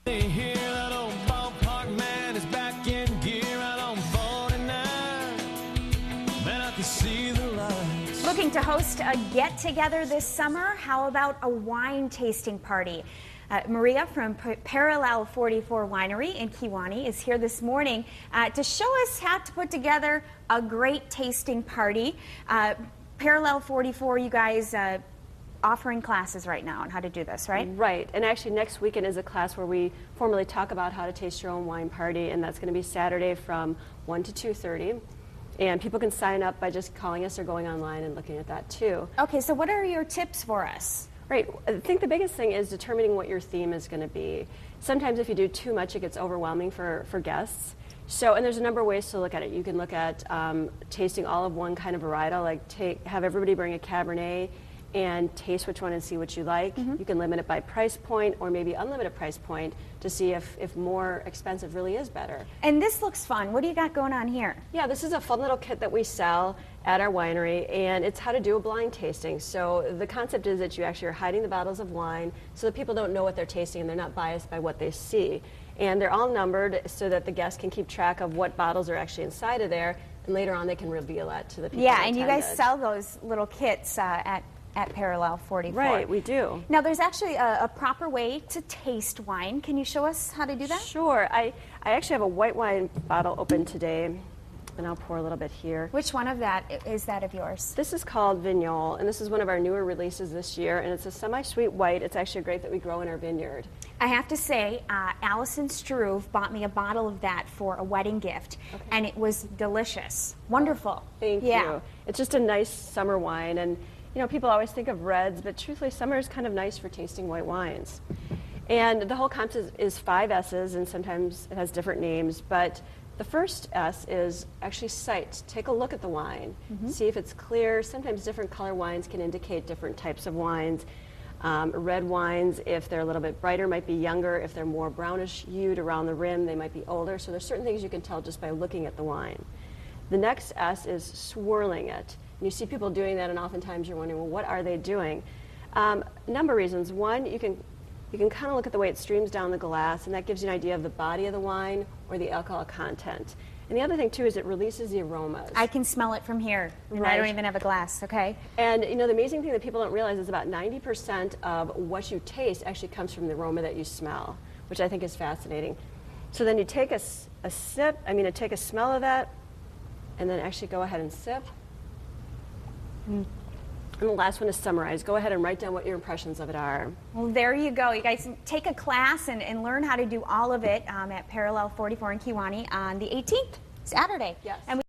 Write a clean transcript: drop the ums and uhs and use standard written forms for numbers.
Here, that old ballpark man is back in gear out on 49. Man, I can see the lights. Looking to host a get-together this summer? How about a wine tasting party? Maria from Parallel 44 Winery in Kewaunee is here this morning to show us how to put together a great tasting party. Parallel 44, you guys offering classes right now on how to do this, right? Right, and actually next weekend is a class where we formally talk about how to taste your own wine party, and that's going to be Saturday from 1 to 2:30. And people can sign up by just calling us or going online and looking at that too. Okay, so what are your tips for us? Right, I think the biggest thing is determining what your theme is going to be. Sometimes if you do too much, it gets overwhelming for guests. So, and there's a number of ways to look at it. You can look at tasting all of one kind of varietal, like have everybody bring a Cabernet and taste which one and see what you like. You can limit it by price point or maybe unlimited price point to see if more expensive really is better. And this looks fun. What do you got going on here? Yeah, this is a fun little kit that we sell at our winery, and it's how to do a blind tasting. So the concept is that you actually are hiding the bottles of wine so that people don't know what they're tasting and they're not biased by what they see. And they're all numbered so that the guests can keep track of what bottles are actually inside of there, and later on they can reveal that to the people. Yeah, and you guys sell those little kits at Parallel 44. Right, we do. Now there's actually a proper way to taste wine. Can you show us how to do that? Sure. I actually have a white wine bottle open today, and I'll pour a little bit here. Which one of that is that of yours? This is called Vignole, and this is one of our newer releases this year, and it's a semi-sweet white. It's actually a grape that we grow in our vineyard. I have to say, Allison Struve bought me a bottle of that for a wedding gift, and it was delicious. Wonderful. Thank you. It's just a nice summer wine, and you know, people always think of reds, but truthfully, summer is kind of nice for tasting white wines. And the whole concept is 5 S's, and sometimes it has different names, but the first S is actually sight. Take a look at the wine, see if it's clear. Sometimes different color wines can indicate different types of wines. Red wines, if they're a little bit brighter, might be younger. If they're more brownish hued around the rim, they might be older. So there's certain things you can tell just by looking at the wine. The next S is swirling it. And you see people doing that, and oftentimes you're wondering, well, what are they doing? A number of reasons. One, you can kind of look at the way it streams down the glass, and that gives you an idea of the body of the wine or the alcohol content. And the other thing, too, is it releases the aromas. I can smell it from here, and I don't even have a glass, okay? And, you know, the amazing thing that people don't realize is about 90% of what you taste actually comes from the aroma that you smell, which I think is fascinating. So then you take a take a smell of that, and then actually go ahead and sip. And the last one is summarize. Go ahead and write down what your impressions of it are. Well, there you go. You guys take a class and learn how to do all of it at Parallel 44 in Kewaunee on the 18th, Saturday. Yes. And